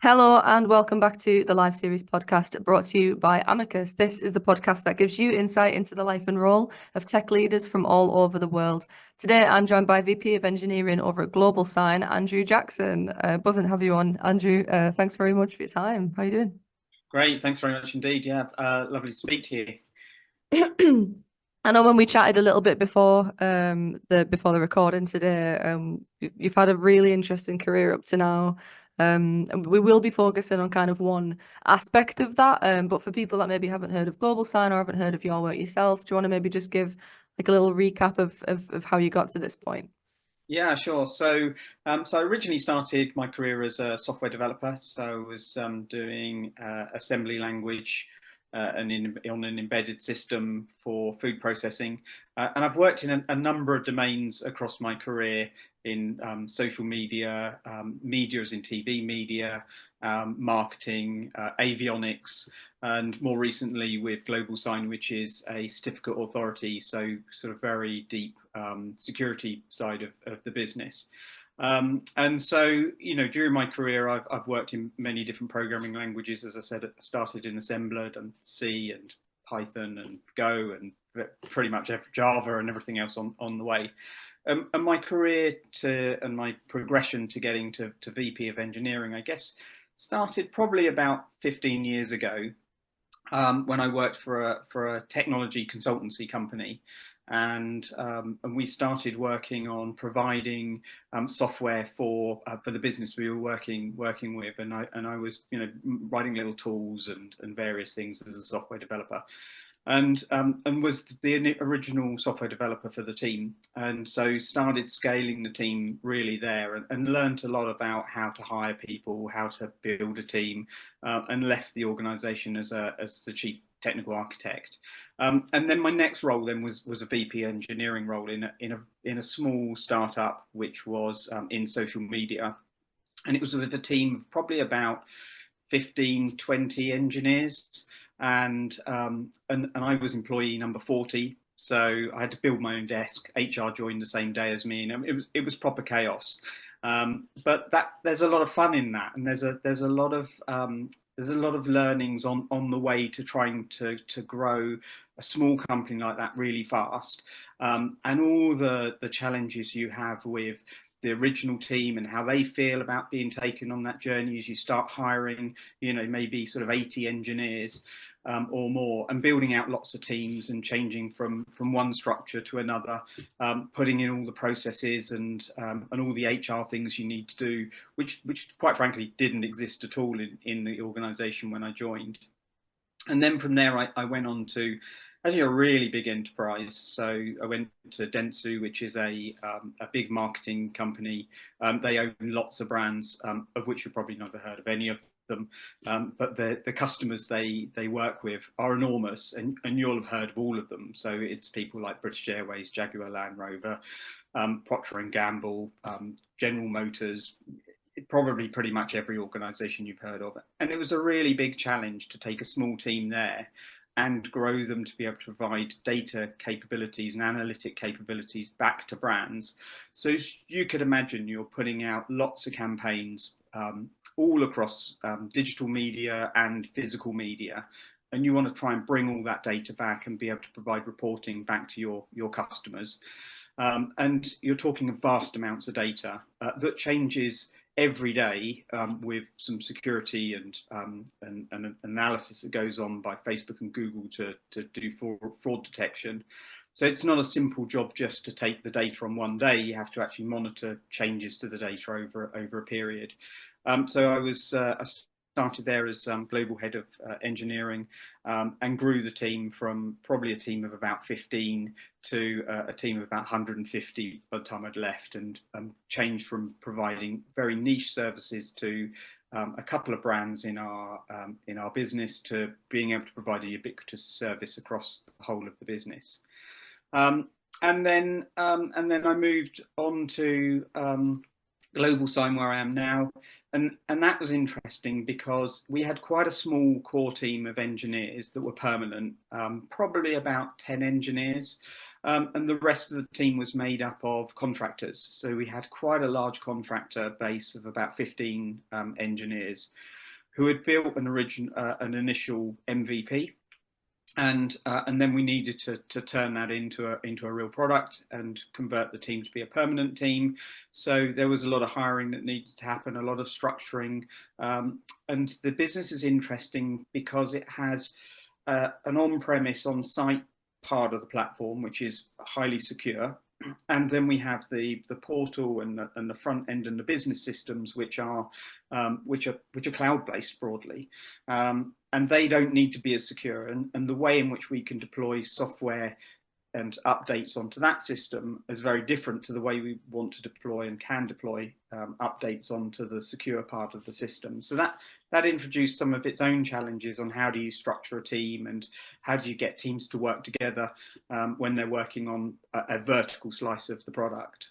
Hello and welcome back to the Live Series podcast brought to you by Amicus. This is the podcast that gives you insight into the life and role of tech leaders from all over the world. Today, I'm joined by VP of Engineering over at Global Sign, Andrew Jackson. Buzzing to have you on, Andrew. Thanks very much for your time. How are you doing? Great, thanks very much indeed. Yeah, lovely to speak to you. I know when we chatted a little bit before the recording today, you've had a really interesting career up to now. And we will be focusing on kind of one aspect of that. But for people that maybe haven't heard of Global Sign or haven't heard of your work yourself, do you want to maybe just give like a little recap of how you got to this point? Yeah, sure. So I originally started my career as a software developer. So I was doing assembly language on an embedded system for food processing, and I've worked in a number of domains across my career in social media, media as in TV media, marketing, avionics, and more recently with Global Sign, which is a certificate authority, so sort of very deep security side of the business. And so, during my career, I've worked in many different programming languages. As I said, I started in assembler and C and Python and Go and pretty much Java and everything else on the way. And my career and my progression to getting to VP of engineering, I guess, started probably about 15 years ago when I worked for a technology consultancy company, and we started working on providing software for the business we were working with, and I was writing little tools and various things as a software developer and was the original software developer for the team, and so started scaling the team really there, and learned a lot about how to hire people, how to build a team, and left the organisation as the chief technical architect. And then my next role then was a VP engineering role in a small startup which was in social media, and it was with a team of probably about 15, 20 engineers, and I was employee number 40. So I had to build my own desk. HR joined the same day as me, and it was proper chaos. But there's a lot of fun in that, and there's a lot of learnings on the way to trying to grow a small company like that really fast, and all the challenges you have with the original team and how they feel about being taken on that journey as you start hiring, maybe sort of 80 engineers or more, and building out lots of teams and changing from one structure to another, putting in all the processes and all the HR things you need to do, which quite frankly didn't exist at all in the organisation when I joined. And then from there, I went on to actually a really big enterprise. So I went to Dentsu, which is a big marketing company. They own lots of brands, of which you've probably never heard of any of them. But the customers they work with are enormous, and you'll have heard of all of them. So it's people like British Airways, Jaguar Land Rover, Procter and Gamble, General Motors, probably pretty much every organization you've heard of. And it was a really big challenge to take a small team there and grow them to be able to provide data capabilities and analytic capabilities back to brands. So you could imagine you're putting out lots of campaigns all across digital media and physical media, and you want to try and bring all that data back and be able to provide reporting back to your customers. And you're talking of vast amounts of data that changes every day, with some security and analysis that goes on by Facebook and Google to do fraud detection. So it's not a simple job just to take the data on one day. You have to actually monitor changes to the data over a period. So I started there as global head of engineering, and grew the team from probably a team of about 15 to a team of about 150 by the time I'd left, and changed from providing very niche services to a couple of brands in our business to being able to provide a ubiquitous service across the whole of the business. Um, and then I moved on to Global Sign, where I am now, and that was interesting because we had quite a small core team of engineers that were permanent, probably about 10 engineers, And the rest of the team was made up of contractors. So we had quite a large contractor base of about 15 engineers who had built an initial MVP, and then we needed to turn that into a real product and convert the team to be a permanent team. So there was a lot of hiring that needed to happen, a lot of structuring, and the business is interesting because it has an on-premise, on-site part of the platform, which is highly secure. And then we have the portal and the front end and the business systems, which are cloud based broadly, and they don't need to be as secure. And the way in which we can deploy software and updates onto that system is very different to the way we want to deploy and can deploy updates onto the secure part of the system. So that introduced some of its own challenges on how do you structure a team and how do you get teams to work together when they're working on a vertical slice of the product.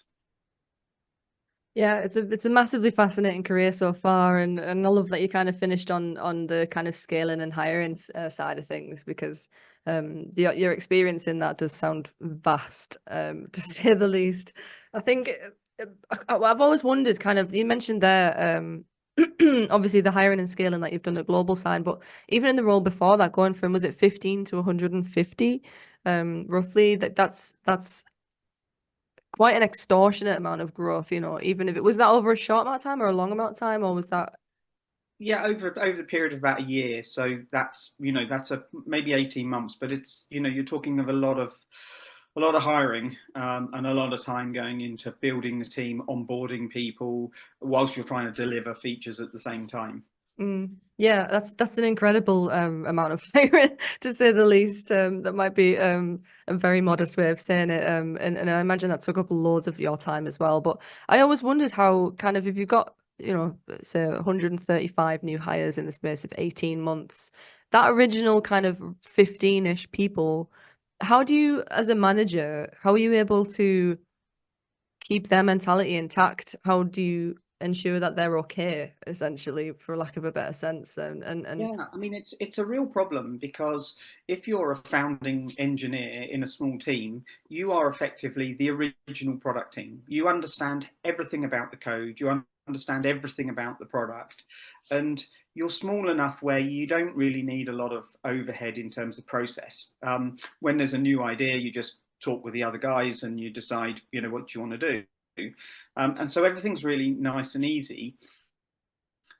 Yeah, it's a massively fascinating career so far, and I love that you kind of finished on the kind of scaling and hiring side of things, because your experience in that does sound vast, to say the least. I think I've always wondered, kind of, you mentioned there, obviously the hiring and scaling that you've done at Global Sign, but even in the role before that, going from, was it 15 to 150, roughly, that's quite an extortionate amount of growth, even if it was that over a short amount of time or a long amount of time, or was that? Yeah, over the period of about a year. So that's maybe 18 months, but it's you're talking of a lot of hiring, and a lot of time going into building the team, onboarding people, whilst you're trying to deliver features at the same time. Yeah, that's an incredible amount of hiring, to say the least. That might be a very modest way of saying it. And I imagine that took up loads of your time as well. But I always wondered how, kind of, if you've got, say 135 new hires in the space of 18 months, that original kind of 15-ish people, how do you, as a manager, how are you able to keep their mentality intact? How do you ensure that they're okay, essentially, for lack of a better sense? And Yeah, I mean, it's a real problem, because if you're a founding engineer in a small team, you are effectively the original product team. You understand everything about the code, you understand everything about the product, and you're small enough where you don't really need a lot of overhead in terms of process. When there's a new idea, you just talk with the other guys and you decide, what you want to do. And so everything's really nice and easy.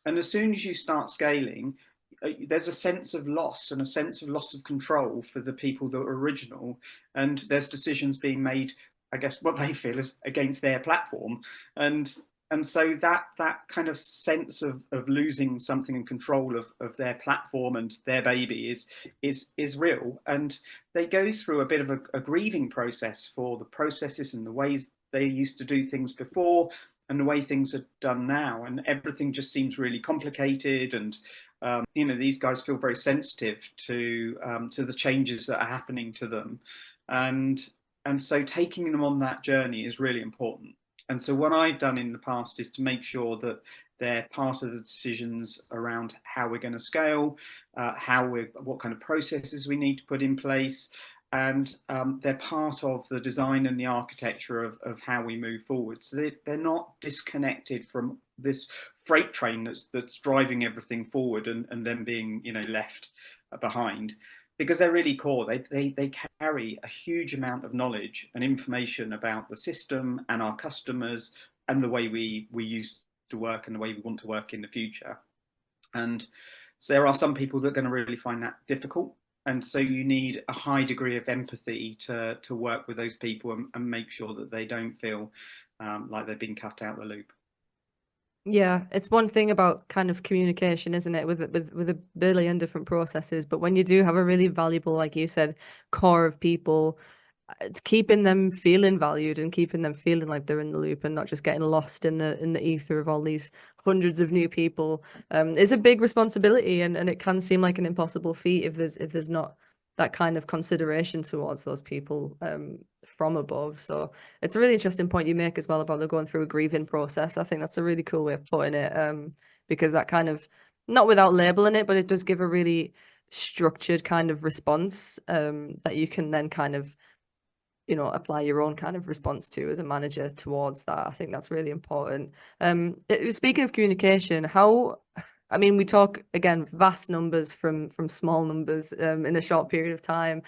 And as soon as you start scaling, there's a sense of loss and a sense of loss of control for the people that are original. And there's decisions being made, I guess, what they feel is against their platform. And so that kind of sense of losing something in control of their platform and their baby is real. And they go through a bit of a grieving process for the processes and the ways they used to do things before and the way things are done now. And everything just seems really complicated. And these guys feel very sensitive to the changes that are happening to them. And so taking them on that journey is really important. And so what I've done in the past is to make sure that they're part of the decisions around how we're going to scale, what kind of processes we need to put in place, and they're part of the design and the architecture of how we move forward. So they're not disconnected from this freight train that's driving everything forward and then being left behind, because they're really core. They carry a huge amount of knowledge and information about the system and our customers and the way we used to work and the way we want to work in the future. And so there are some people that are going to really find that difficult. And so you need a high degree of empathy to work with those people and make sure that they don't feel like they've been cut out of the loop. yeah, it's one thing about kind of communication, isn't it, with a billion different processes. But when you do have a really valuable, like you said, core of people, it's keeping them feeling valued and keeping them feeling like they're in the loop and not just getting lost in the ether of all these hundreds of new people, is a big responsibility, and it can seem like an impossible feat if there's not that kind of consideration towards those people from above. So it's a really interesting point you make as well about them going through a grieving process. I think that's a really cool way of putting it, because that kind of, not without labeling it, but it does give a really structured kind of response that you can then kind of apply your own kind of response to as a manager towards that. I think that's really important. Speaking of communication, we talk again vast numbers from small numbers in a short period of time.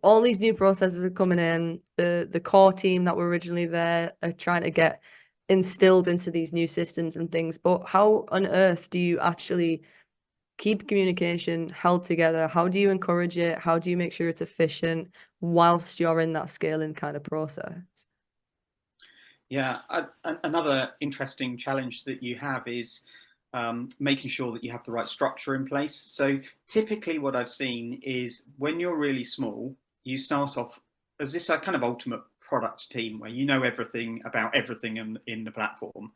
All these new processes are coming in. The core team that were originally there are trying to get instilled into these new systems and things. But how on earth do you actually keep communication held together? How do you encourage it? How do you make sure it's efficient whilst you're in that scaling kind of process? Yeah, another interesting challenge that you have is making sure that you have the right structure in place. So typically what I've seen is when you're really small, you start off as this kind of ultimate product team where you know everything about everything in the platform,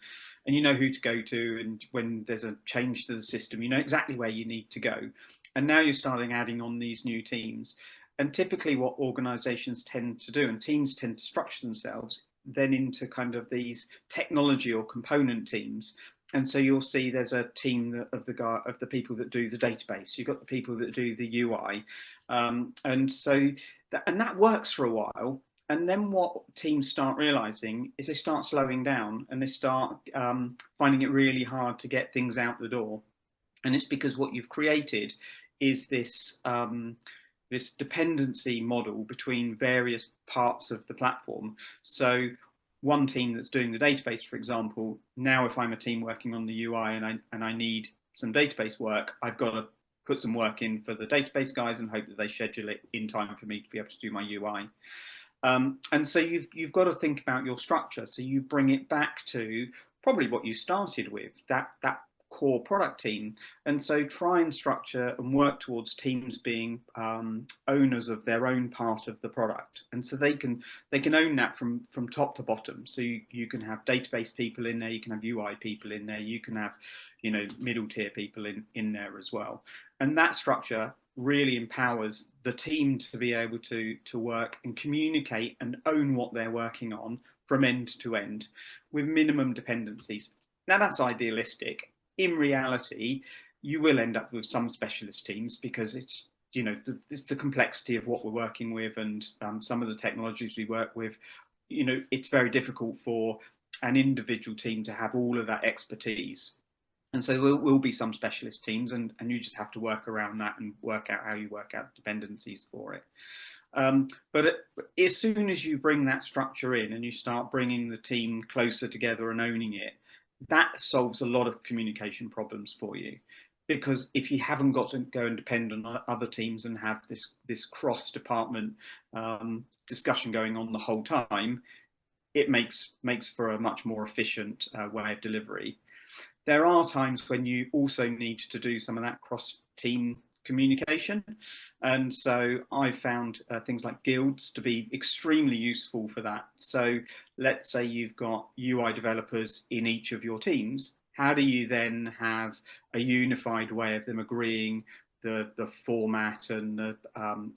and you know who to go to, and when there's a change to the system, you know exactly where you need to go. And now you're starting adding on these new teams. And typically what organizations tend to do and teams tend to structure themselves then into kind of these technology or component teams. And so you'll see there's a team of the people that do the database. You've got the people that do the UI, and so that works for a while. And then what teams start realizing is they start slowing down and they start finding it really hard to get things out the door. And it's because what you've created is this this dependency model between various parts of the platform. So one team that's doing the database, for example, now if I'm a team working on the UI and I need some database work, I've got to put some work in for the database guys and hope that they schedule it in time for me to be able to do my UI. And so you've got to think about your structure. So you bring it back to probably what you started with, that core product team. And so try and structure and work towards teams being owners of their own part of the product. And so they can own that from top to bottom. So you can have database people in there, you can have UI people in there, you can have, middle tier people in there as well. And that structure really empowers the team to be able to work and communicate and own what they're working on from end to end with minimum dependencies. Now that's idealistic. In reality, you will end up with some specialist teams because it's the complexity of what we're working with and some of the technologies we work with. It's very difficult for an individual team to have all of that expertise. And so there will be some specialist teams, and you just have to work around that and work out how you work out dependencies for it. But as soon as you bring that structure in and you start bringing the team closer together and owning it, that solves a lot of communication problems for you. Because if you haven't got to go and depend on other teams and have this cross-department discussion going on the whole time, it makes for a much more efficient way of delivery. There are times when you also need to do some of that cross-team communication. And so I found things like guilds to be extremely useful for that. So let's say you've got UI developers in each of your teams. How do you then have a unified way of them agreeing the format and the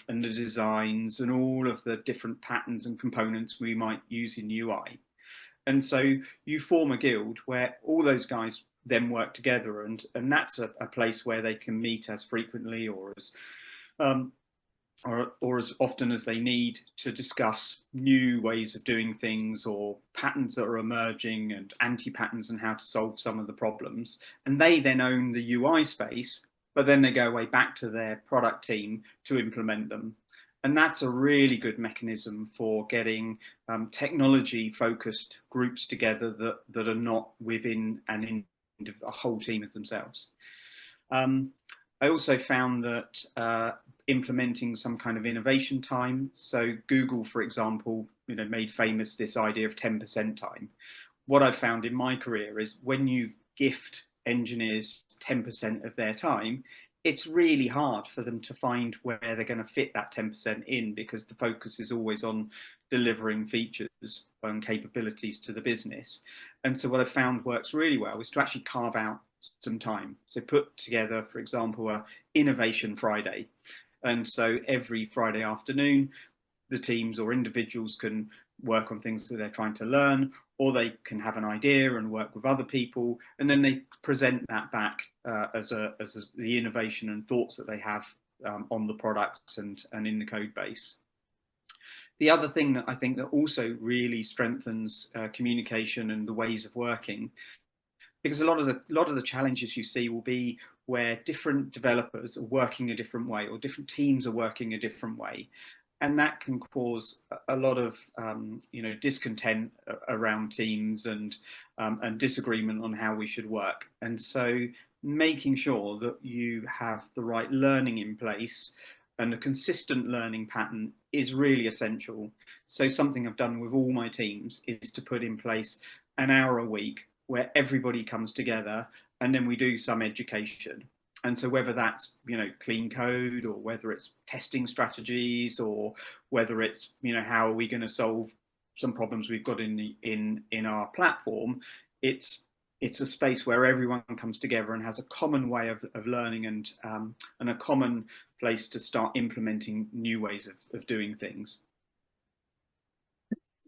designs and all of the different patterns and components we might use in UI? And so you form a guild where all those guys then work together, and that's a place where they can meet as frequently or as often as they need to discuss new ways of doing things or patterns that are emerging and anti-patterns and how to solve some of the problems. And they then own the UI space, but then they go away back to their product team to implement them. And that's a really good mechanism for getting technology-focused groups together that are not within a whole team of themselves. I also found that implementing some kind of innovation time. So Google, for example, made famous this idea of 10% time. What I've found in my career is when you gift engineers 10% of their time, it's really hard for them to find where they're going to fit that 10% in, because the focus is always on delivering features and capabilities to the business. And so what I've found works really well is to actually carve out some time. So put together, for example, a Innovation Friday. And so every Friday afternoon, the teams or individuals can work on things that they're trying to learn, or they can have an idea and work with other people, and then they present that back as the innovation and thoughts that they have on the product and in the code base. The other thing that I think that also really strengthens communication and the ways of working, because a lot of the challenges you see will be where different developers are working a different way, or different teams are working a different way, and that can cause a lot of discontent around teams, and disagreement on how we should work. And so making sure that you have the right learning in place and a consistent learning pattern is really essential. So something I've done with all my teams is to put in place an hour a week where everybody comes together, and then we do some education. And so whether that's clean code, or whether it's testing strategies, or whether it's how are we going to solve some problems we've got in our platform, it's a space where everyone comes together and has a common way of learning, and a common place to start implementing new ways of doing things.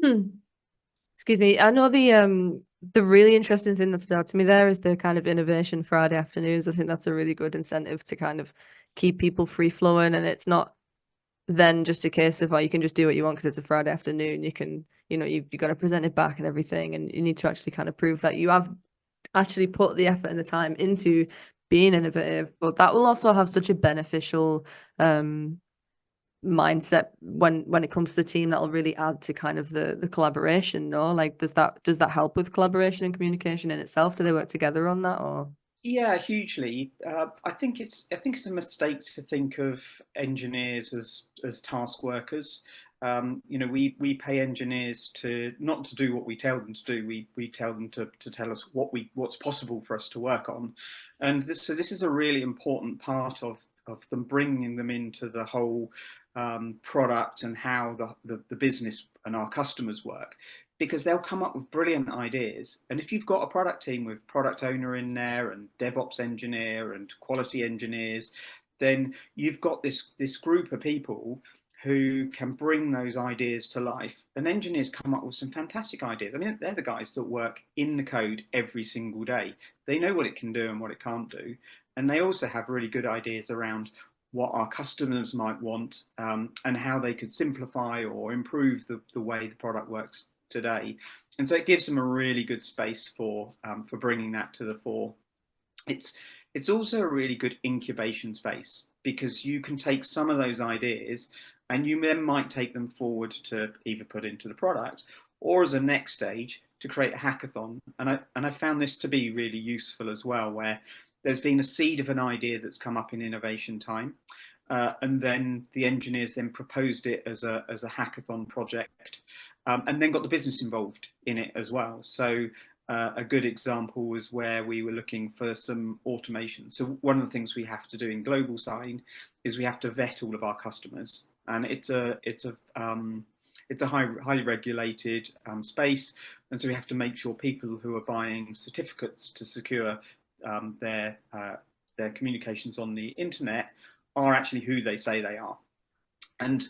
Excuse me. I know the really interesting thing that stood out to me there is the kind of innovation Friday afternoons. I think that's a really good incentive to kind of keep people free flowing, and it's not then just a case of, oh, you can just do what you want because it's a Friday afternoon. You can, you've got to present it back and everything, and you need to actually kind of prove that you have actually put the effort and the time into being innovative. But that will also have such a beneficial mindset when it comes to the team, that'll really add to kind of the collaboration. No, like does that help with collaboration and communication in itself? Do they work together on that, or? Yeah, hugely. I think it's a mistake to think of engineers as task workers. We pay engineers to not to do what we tell them to do. We tell them to tell us what's possible for us to work on, and this is a really important part of them, bringing them into the whole product and how the business and our customers work, because they'll come up with brilliant ideas. And if you've got a product team with product owner in there, and DevOps engineer and quality engineers, then you've got this group of people who can bring those ideas to life. And engineers come up with some fantastic ideas. I mean, they're the guys that work in the code every single day. They know what it can do and what it can't do. And they also have really good ideas around what our customers might want, and how they could simplify or improve the way the product works today. And so it gives them a really good space for bringing that to the fore. It's also a really good incubation space, because you can take some of those ideas and you then might take them forward to either put into the product, or as a next stage to create a hackathon. And I found this to be really useful as well, where there's been a seed of an idea that's come up in innovation time, and then the engineers then proposed it as a hackathon project, and then got the business involved in it as well. So a good example was where we were looking for some automation. So one of the things we have to do in GlobalSign is we have to vet all of our customers, and it's a highly regulated space, and so we have to make sure people who are buying certificates to secure their communications on the internet are actually who they say they are. And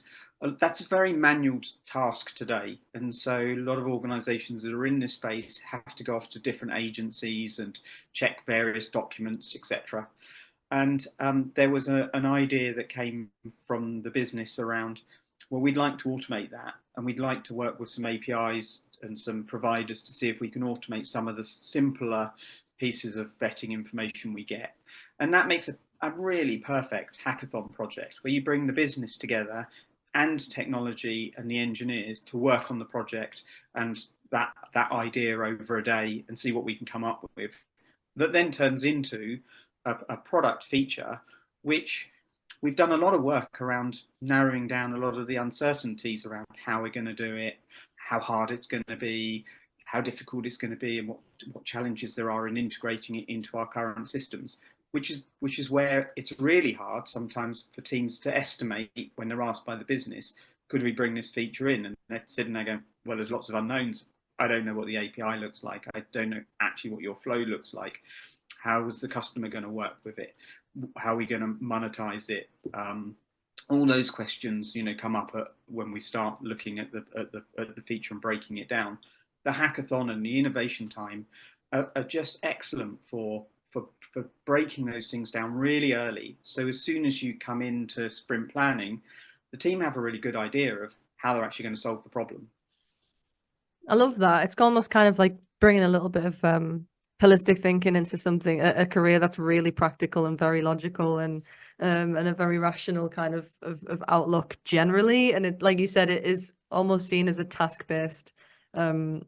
that's a very manual task today. And so a lot of organizations that are in this space have to go off to different agencies and check various documents, etc. And there was an idea that came from the business around, well, we'd like to automate that, and we'd like to work with some APIs and some providers to see if we can automate some of the simpler pieces of vetting information we get. And that makes a really perfect hackathon project, where you bring the business together and technology and the engineers to work on the project and that idea over a day, and see what we can come up with. That then turns into a product feature, which we've done a lot of work around narrowing down a lot of the uncertainties around how we're going to do it, how hard it's going to be, how difficult it's going to be, and what challenges there are in integrating it into our current systems, which is where it's really hard sometimes for teams to estimate when they're asked by the business, could we bring this feature in? And they're sitting there going, well, there's lots of unknowns. I don't know what the API looks like. I don't know actually what your flow looks like. How is the customer going to work with it? How are we going to monetize it? All those questions, come up when we start looking at the feature and breaking it down. The hackathon and the innovation time are just excellent for breaking those things down really early. So as soon as you come into sprint planning, the team have a really good idea of how they're actually going to solve the problem. I love that. It's almost kind of like bringing a little bit of holistic thinking into something, a career that's really practical and very logical and a very rational kind of outlook generally. And it, like you said, it is almost seen as a task-based um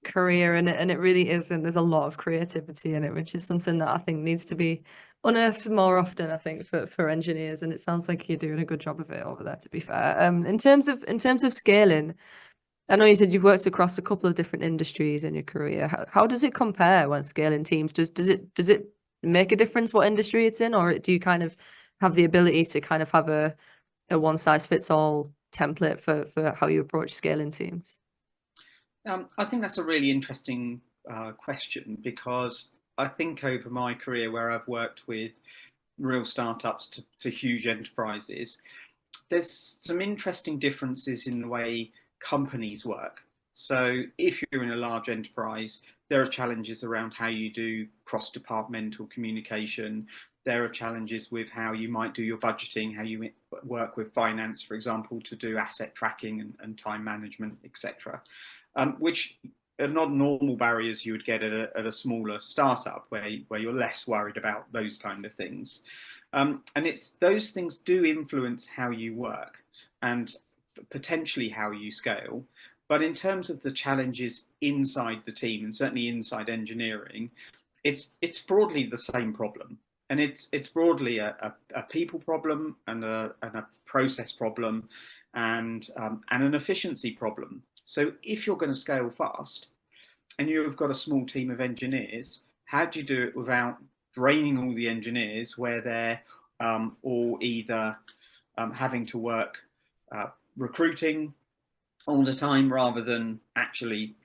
career, and it really isn't. There's a lot of creativity in it, which is something that I think needs to be unearthed more often, I think, for engineers. And it sounds like you're doing a good job of it over there, to be fair. In terms of scaling, I know you said you've worked across a couple of different industries in your career. How does it compare when scaling teams? Does it make a difference what industry it's in, or do you kind of have the ability to kind of have a one size fits all template for how you approach scaling teams? I think that's a really interesting question, because I think over my career, where I've worked with real startups to huge enterprises, there's some interesting differences in the way companies work. So if you're in a large enterprise, there are challenges around how you do cross-departmental communication. There are challenges with how you might do your budgeting, how you work with finance, for example, to do asset tracking and time management, etc., which are not normal barriers you would get at a smaller startup, where you're less worried about those kind of things. And it's those things do influence how you work and potentially how you scale. But in terms of the challenges inside the team, and certainly inside engineering, it's broadly the same problem. And it's broadly a people problem and a process problem and an efficiency problem. So if you're going to scale fast and you've got a small team of engineers, how do you do it without draining all the engineers, where they're all either having to work recruiting all the time rather than actually,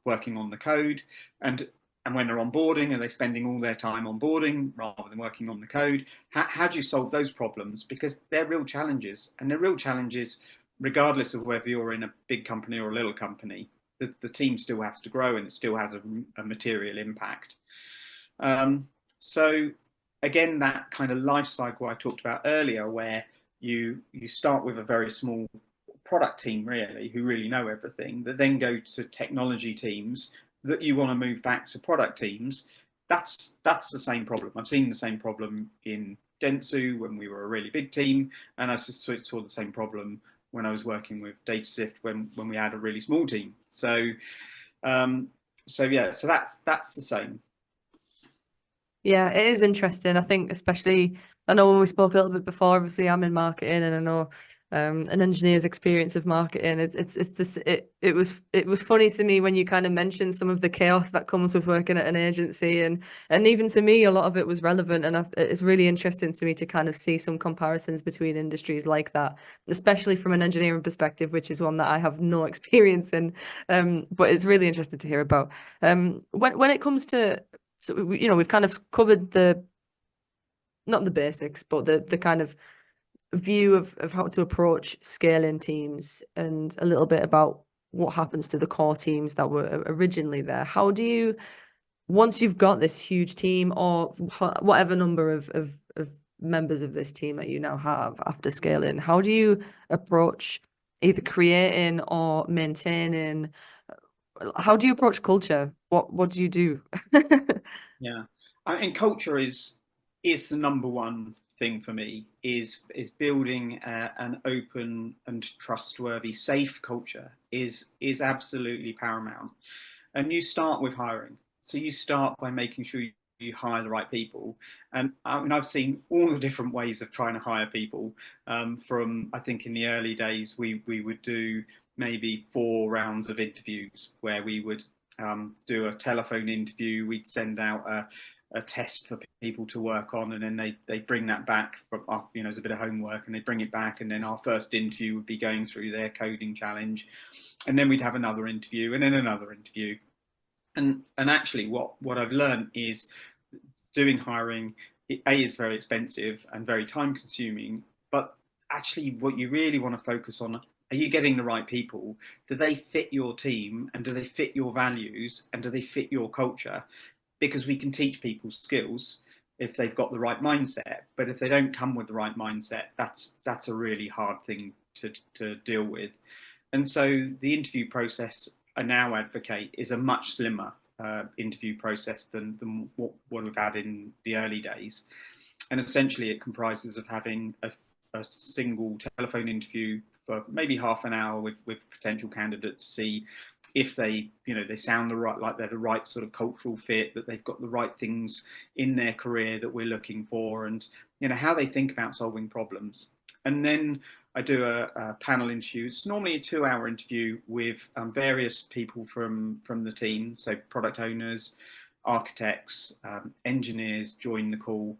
working on the code, and when they're onboarding, are they spending all their time onboarding rather than working on the code? How do you solve those problems? Because they're real challenges, and they're real challenges regardless of whether you're in a big company or a little company. The team still has to grow, and it still has a material impact. So again, that kind of life cycle I talked about earlier, where you start with a very small product team, really, who really know everything, that then go to technology teams, that you want to move back to product teams. That's the same problem. I've seen the same problem in Dentsu when we were a really big team, and I saw the same problem when I was working with DataSift when we had a really small team. So yeah, so that's the same. Yeah, it is interesting. I think especially, I know when we spoke a little bit before, obviously I'm in marketing, and I know an engineer's experience of marketing. It was funny to me when you kind of mentioned some of the chaos that comes with working at an agency, and even to me a lot of it was relevant, and it's really interesting to me to kind of see some comparisons between industries like that, especially from an engineering perspective, which is one that I have no experience in. But it's really interesting to hear about. When it comes to, so we've kind of covered not the basics, but the kind of view of how to approach scaling teams, and a little bit about what happens to the core teams that were originally there. How do you, once you've got this huge team, or whatever number of members of this team that you now have after scaling, how do you approach either creating or maintaining? How do you approach culture? What do you do? Yeah, and culture is the number one thing for me. Is building an open and trustworthy, safe culture is absolutely paramount. And you start with hiring. So you start by making sure you hire the right people. And I mean, I've seen all the different ways of trying to hire people. From, I think in the early days, we would do maybe 4 rounds of interviews, where we would do a telephone interview. We'd send out a test for people to work on, and then they bring that back from, as a bit of homework, and they bring it back, and then our first interview would be going through their coding challenge, and then we'd have another interview, and then another interview. And actually, what I've learned is doing hiring, is very expensive and very time consuming, but actually what you really want to focus on, are you getting the right people? Do they fit your team, and do they fit your values, and do they fit your culture? Because we can teach people skills if they've got the right mindset, but if they don't come with the right mindset, that's a really hard thing to deal with. And so the interview process I now advocate is a much slimmer interview process than what we've had in the early days. And essentially it comprises of having a single telephone interview for maybe half an hour with potential candidates to see if they, you know, they sound the right, like they're the right sort of cultural fit, that they've got the right things in their career that we're looking for, and, you know, how they think about solving problems. And then I do a panel interview. It's normally a 2-hour interview with various people from the team. So product owners, architects, engineers join the call.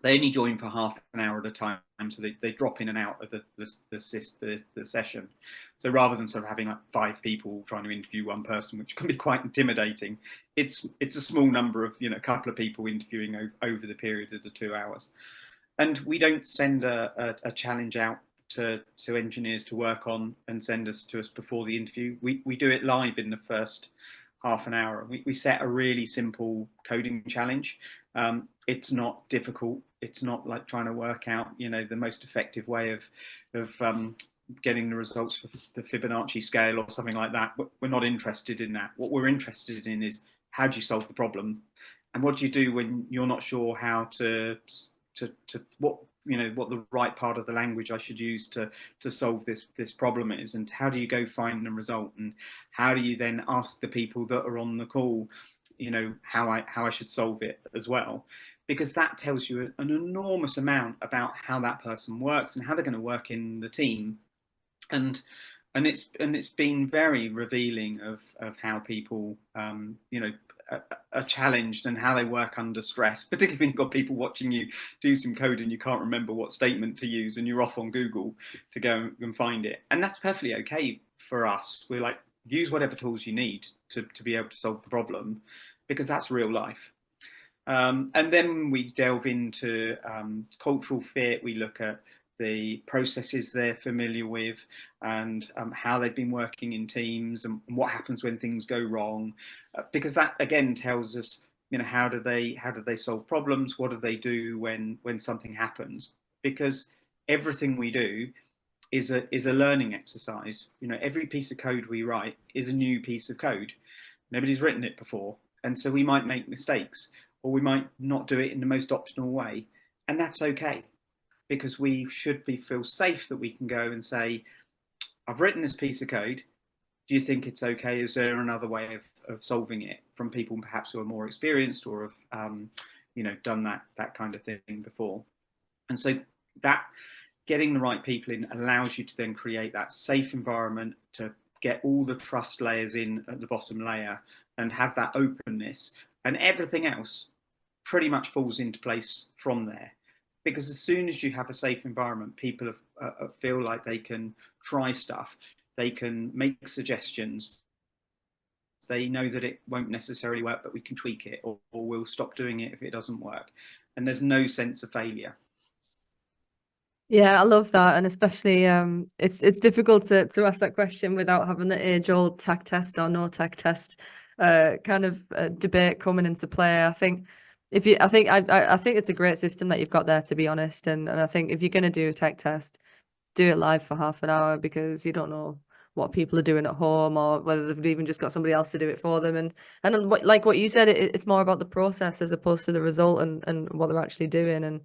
They only join for half an hour at a time, so they drop in and out of the session. So rather than sort of having like 5 people trying to interview one person, which can be quite intimidating, it's a small number of, you know, a couple of people interviewing over the period of the 2 hours. And we don't send a challenge out to engineers to work on and send us to us before the interview. We do it live in the first half an hour. We set a really simple coding challenge. It's not difficult. It's not like trying to work out, you know, the most effective way of getting the results for the Fibonacci scale or something like that. We're not interested in that. What we're interested in is, how do you solve the problem, and what do you do when you're not sure how to what, you know, what the right part of the language I should use to solve this problem is, and how do you go find the result, and how do you then ask the people that are on the call, you know, how I should solve it as well, because that tells you an enormous amount about how that person works and how they're going to work in the team. And it's been very revealing of how people you know, are challenged and how they work under stress, particularly when you've got people watching you do some code and you can't remember what statement to use and you're off on Google to go and find it. And that's perfectly okay for us. We're like, use whatever tools you need to be able to solve the problem, because that's real life. And then we delve into cultural fit. We look at the processes they're familiar with, and how they've been working in teams, and what happens when things go wrong, because that again tells us, you know, how do they solve problems, what do they do when something happens, because everything we do is a learning exercise. You know, every piece of code we write is a new piece of code. Nobody's written it before, and so we might make mistakes, or we might not do it in the most optimal way, and that's okay, because we should feel safe that we can go and say, I've written this piece of code, do you think it's okay? Is there another way of solving it, from people perhaps who are more experienced or have you know, done that kind of thing before? And so that getting the right people in allows you to then create that safe environment to get all the trust layers in at the bottom layer and have that openness, and everything else pretty much falls into place from there. Because as soon as you have a safe environment, people feel like they can try stuff, they can make suggestions, they know that it won't necessarily work, but we can tweak it, or we'll stop doing it if it doesn't work. And there's no sense of failure. Yeah, I love that, and especially it's difficult to ask that question without having the age-old tech test or no tech test kind of debate coming into play. I think I think it's a great system that you've got there, to be honest, and I think if you're going to do a tech test, do it live for half an hour, because you don't know what people are doing at home, or whether they've even just got somebody else to do it for them, and like what you said, it's more about the process as opposed to the result, and what they're actually doing,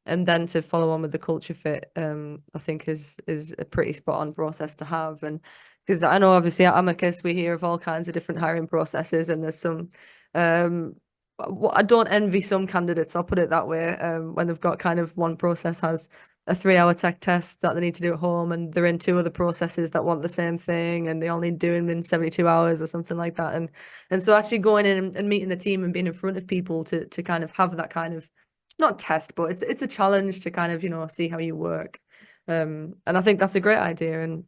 and then to follow on with the culture fit, I think is a pretty spot on process to have. And because I know obviously at Amicus we hear of all kinds of different hiring processes, and there's some I don't envy some candidates, I'll put it that way, when they've got kind of one process has a 3-hour tech test that they need to do at home, and they're in 2 other processes that want the same thing and they all need doing in 72 hours or something like that. And so actually going in and meeting the team and being in front of people to kind of have that kind of, not test, but it's a challenge to kind of, you know, see how you work. And I think that's a great idea. And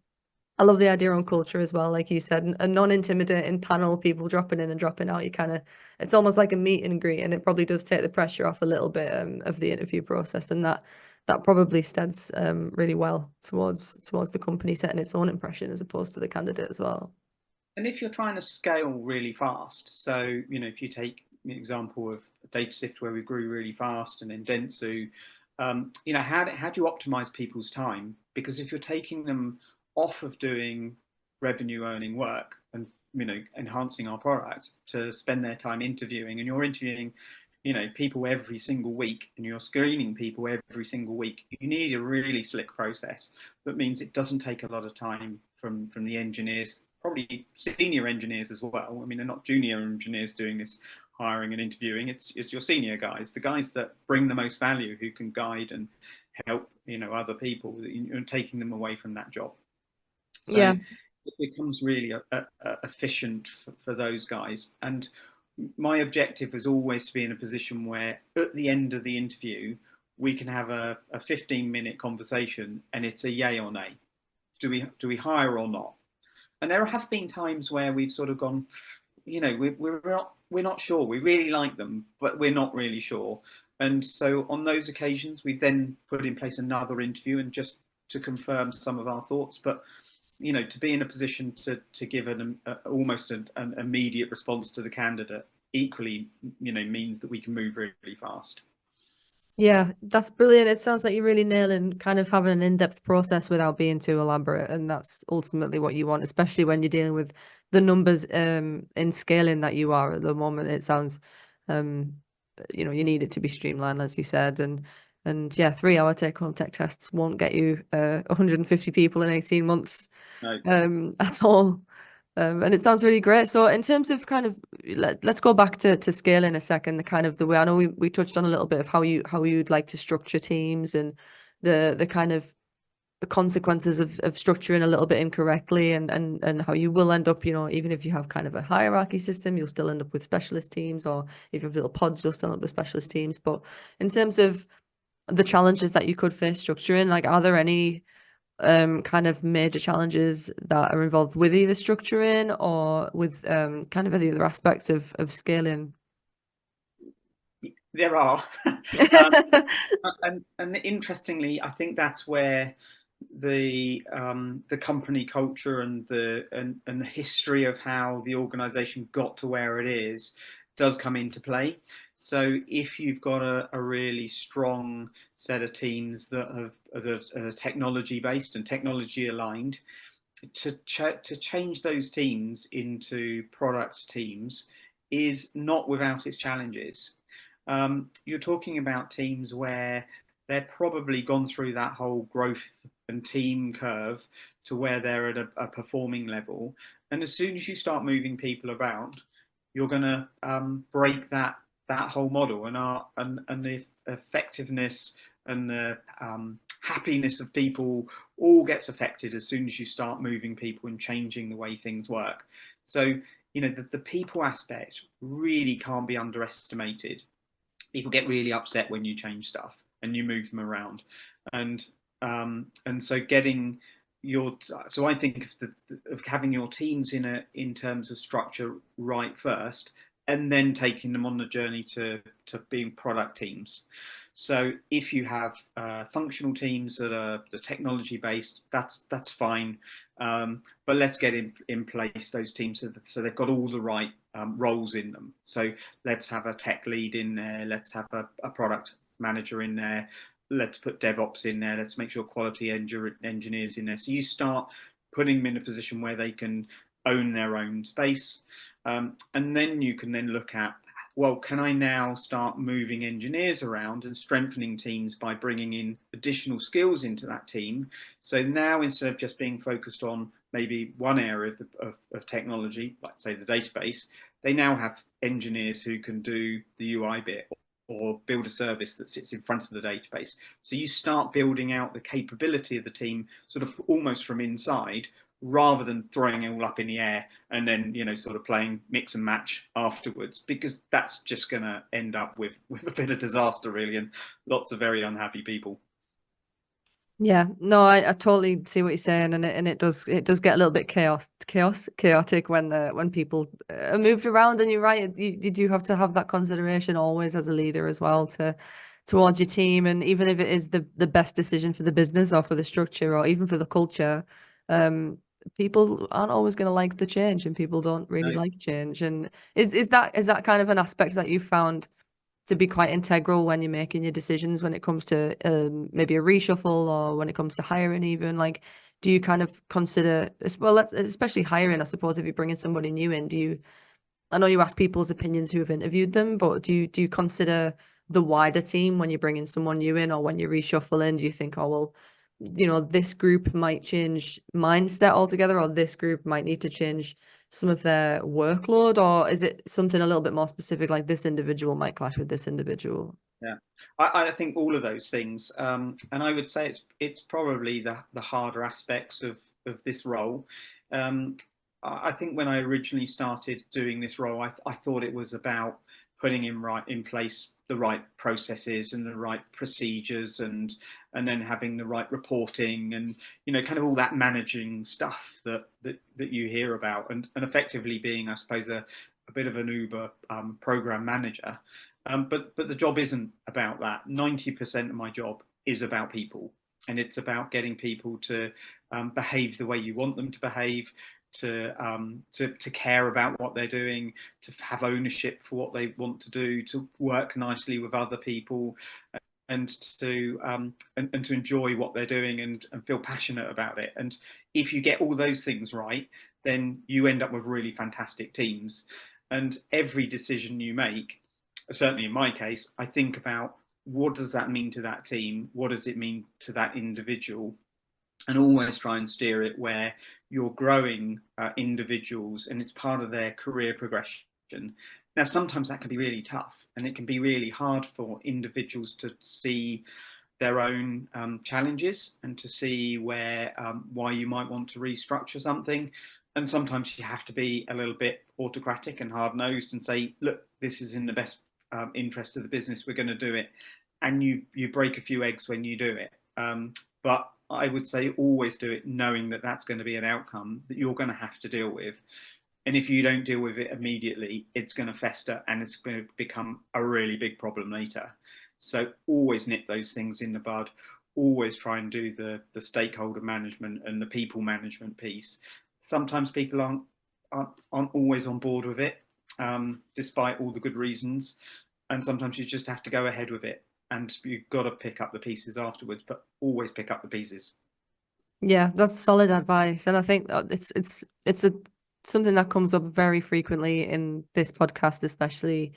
I love the idea on culture as well, like you said, a non-intimidating panel, people dropping in and dropping out. You kind of, it's almost like a meet and greet, and it probably does take the pressure off a little bit of the interview process, and that probably steads really well towards the company setting its own impression as opposed to the candidate as well. And if you're trying to scale really fast, so, you know, if you take the example of DataSift where we grew really fast, and then Dentsu, you know, how do you optimize people's time? because if you're taking them off of doing revenue earning work and enhancing our product to spend their time interviewing, and you're interviewing people every single week, and you're screening people every single week, you need a really slick process that means it doesn't take a lot of time from the engineers, probably senior engineers as well. I mean, they're not junior engineers doing this hiring and interviewing. It's your senior guys, the guys that bring the most value, who can guide and help other people. You're taking them away from that job, so Yeah. it becomes really efficient for those guys. And my objective is always to be in a position where at the end of the interview we can have a 15-minute conversation and it's a yay or nay. Do we hire or not? And there have been times where we've sort of gone, we're not sure. We really like them, but we're not really sure. And so on those occasions, we've then put in place another interview, and just to confirm some of our thoughts. But to be in a position to give almost an immediate response to the candidate equally, means that we can move really fast. Yeah, that's brilliant. It sounds like you're really nailing kind of having an in-depth process without being too elaborate, and that's ultimately what you want, especially when you're dealing with the numbers in scaling that you are at the moment. It sounds you need it to be streamlined, as you said, and yeah, 3-hour take-home tech tests won't get you 150 people in 18 months No. at all. And it sounds really great. So in terms of kind of, let's go back to scale in a second. The kind of the way, I know we touched on a little bit of how you'd like to structure teams, and the kind of the consequences of structuring a little bit incorrectly, and how you will end up, even if you have kind of a hierarchy system, you'll still end up with specialist teams, or if you have little pods, you'll still end up with specialist teams. But in terms of the challenges that you could face structuring, like, are there any kind of major challenges that are involved with either structuring or with kind of any other aspects of scaling? There are. And interestingly, I think that's where the company culture and the history of how the organization got to where it is does come into play. So if you've got a really strong set of teams that are technology based and technology aligned, to change those teams into product teams is not without its challenges. You're talking about teams where they're probably gone through that whole growth and team curve to where they're at a performing level, and as soon as you start moving people around, you're going to break that whole model, and the effectiveness and the happiness of people all gets affected as soon as you start moving people and changing the way things work. So the people aspect really can't be underestimated. People get really upset when you change stuff and you move them around, and so getting so I think of having your teams in terms of structure right first, and then taking them on the journey to being product teams. So if you have functional teams that are the technology based, that's fine, but let's get in place those teams so they've got all the right roles in them. So let's have a tech lead in there, let's have a product manager in there, let's put DevOps in there, let's make sure quality engineers in there. So you start putting them in a position where they can own their own space, and then you can then look at, well, can I now start moving engineers around and strengthening teams by bringing in additional skills into that team? So now, instead of just being focused on maybe one area of technology, like say the database, they now have engineers who can do the UI bit or build a service that sits in front of the database. So you start building out the capability of the team sort of almost from inside, rather than throwing it all up in the air and then sort of playing mix and match afterwards, because that's just going to end up with a bit of disaster, really, and lots of very unhappy people. Yeah, no, I totally see what you're saying, and it does get a little bit chaotic when people are moved around. And you're right, you do have to have that consideration always as a leader as well towards your team, and even if it is the best decision for the business or for the structure or even for the culture, people aren't always going to like the change, and people don't really like change. And is that kind of an aspect that you found to be quite integral when you're making your decisions when it comes to maybe a reshuffle or when it comes to hiring even? Like, do you kind of consider, well, especially hiring, I suppose, if you're bringing somebody new in, I know you ask people's opinions who have interviewed them, but do you consider the wider team when you're bringing someone new in or when you're reshuffling? Do you think, oh, well, this group might change mindset altogether, or this group might need to change some of their workload, or is it something a little bit more specific, like this individual might clash with this individual? Yeah, I think all of those things, and I would say it's probably the harder aspects of this role. Um, I think when I originally started doing this role, I thought it was about putting in place the right processes and the right procedures, and then having the right reporting, and kind of all that managing stuff that you hear about, and effectively being, I suppose, a bit of an Uber program manager. But the job isn't about that. 90% of my job is about people, and it's about getting people to behave the way you want them to behave, to care about what they're doing, to have ownership for what they want to do, to work nicely with other people, and and to enjoy what they're doing, and feel passionate about it. And if you get all those things right, then you end up with really fantastic teams. And every decision you make, certainly in my case, I think about, what does that mean to that team? What does it mean to that individual? And always try and steer it where you're growing individuals and it's part of their career progression. Now, sometimes that can be really tough, and it can be really hard for individuals to see their own challenges, and to see why you might want to restructure something. And sometimes you have to be a little bit autocratic and hard-nosed and say, look, this is in the best interest of the business, we're going to do it. And you break a few eggs when you do it. But I would say always do it knowing that that's going to be an outcome that you're going to have to deal with. And if you don't deal with it immediately, it's going to fester, and it's going to become a really big problem later. So always nip those things in the bud. Always try and do the stakeholder management and the people management piece. Sometimes people aren't always on board with it, despite all the good reasons. And sometimes you just have to go ahead with it, and you've got to pick up the pieces afterwards, but always pick up the pieces. Yeah, that's solid advice, and I think that it's a something that comes up very frequently in this podcast, especially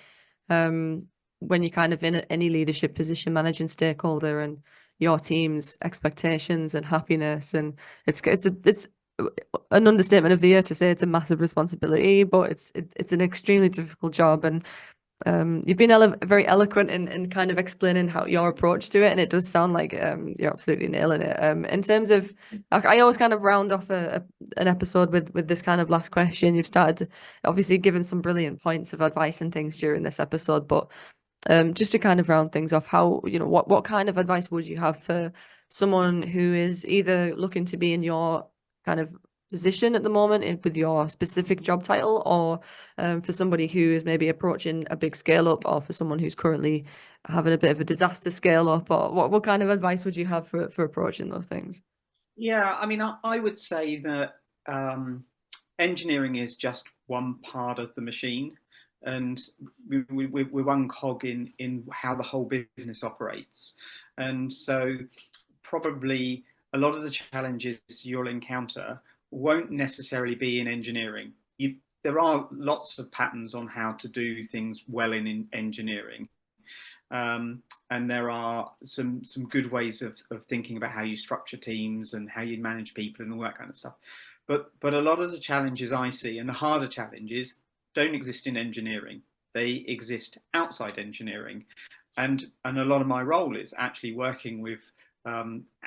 um, when you're kind of in any leadership position, managing stakeholder and your team's expectations and happiness, and it's an understatement of the year to say it's a massive responsibility, but it's an extremely difficult job. And you've been very eloquent in kind of explaining how your approach to it, and it does sound like you're absolutely nailing it. In terms of, I always kind of round off an episode with this kind of last question. You've started obviously giving some brilliant points of advice and things during this episode, but just to kind of round things off, how, what kind of advice would you have for someone who is either looking to be in your kind of position at the moment with your specific job title, or for somebody who is maybe approaching a big scale up, or for someone who's currently having a bit of a disaster scale up, or what kind of advice would you have for approaching those things? Yeah, I mean, I would say that engineering is just one part of the machine, and we're one cog in how the whole business operates. And so probably a lot of the challenges you'll encounter won't necessarily be in engineering. There are lots of patterns on how to do things well in engineering. And there are some good ways of thinking about how you structure teams and how you manage people and all that kind of stuff. But a lot of the challenges I see, and the harder challenges, don't exist in engineering. They exist outside engineering. And a lot of my role is actually working with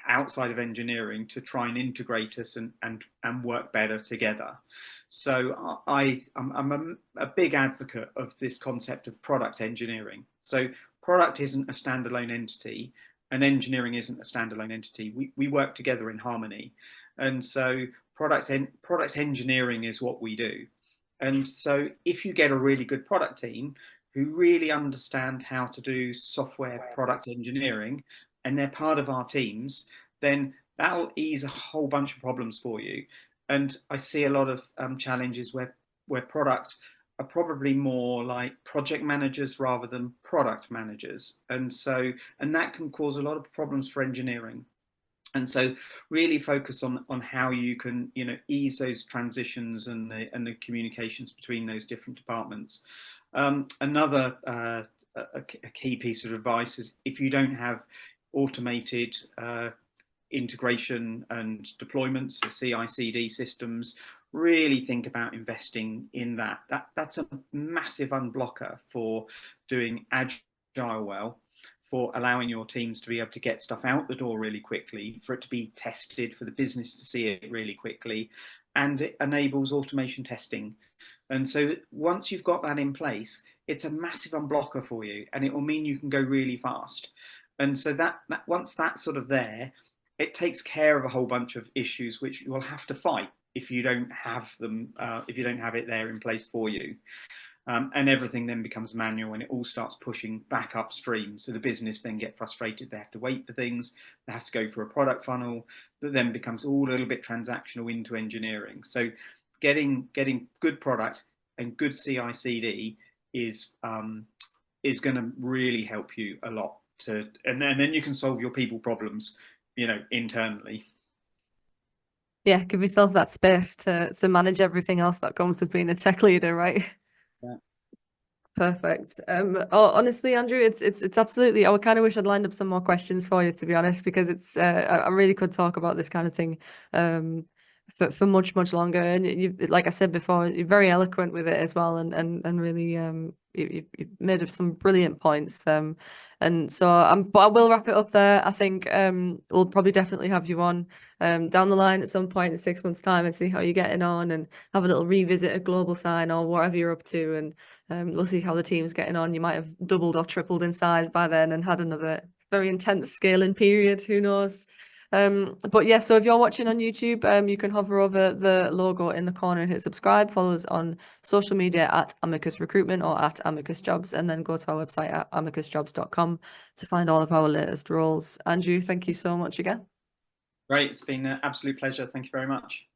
outside of engineering to try and integrate us and work better together. So I'm a big advocate of this concept of product engineering. So product isn't a standalone entity, and engineering isn't a standalone entity. We work together in harmony. And so product engineering is what we do. And so if you get a really good product team who really understand how to do software product engineering, and they're part of our teams, then that'll ease a whole bunch of problems for you. And I see a lot of challenges where product are probably more like project managers rather than product managers, and that can cause a lot of problems for engineering. And so really focus on how you can, you know, ease those transitions and the communications between those different departments. Another a key piece of advice is, if you don't have automated integration and deployments, the CI/CD systems, really think about investing in that. That's a massive unblocker for doing agile well, for allowing your teams to be able to get stuff out the door really quickly, for it to be tested, for the business to see it really quickly, and it enables automation testing. And so once you've got that in place, it's a massive unblocker for you, and it will mean you can go really fast. And so that once that's sort of there, it takes care of a whole bunch of issues which you will have to fight if you don't have them, if you don't have it there in place for you. And everything then becomes manual, and it all starts pushing back upstream. So the business then get frustrated. They have to wait for things. There has to go through a product funnel that then becomes all a little bit transactional into engineering. So getting good product and good CI/CD is going to really help you a lot. And then you can solve your people problems, you know, internally. Yeah, give yourself that space to manage everything else that comes with being a tech leader, right? Yeah. Perfect. Honestly, Andrew, it's absolutely. I kind of wish I'd lined up some more questions for you, to be honest, because it's I really could talk about this kind of thing for much longer. And you, like I said before, you're very eloquent with it as well, and really you've made some brilliant points. And so but I will wrap it up there. I think we'll probably definitely have you on down the line at some point in 6 months' time and see how you're getting on, and have a little revisit of Global Sign or whatever you're up to, and we'll see how the team's getting on. You might have doubled or tripled in size by then and had another very intense scaling period. Who knows? But yeah, so if you're watching on YouTube, you can hover over the logo in the corner and hit subscribe. Follow us on social media at Amicus Recruitment or at Amicus Jobs, and then go to our website at amicusjobs.com to find all of our latest roles. Andrew, thank you so much again. Great. It's been an absolute pleasure. Thank you very much.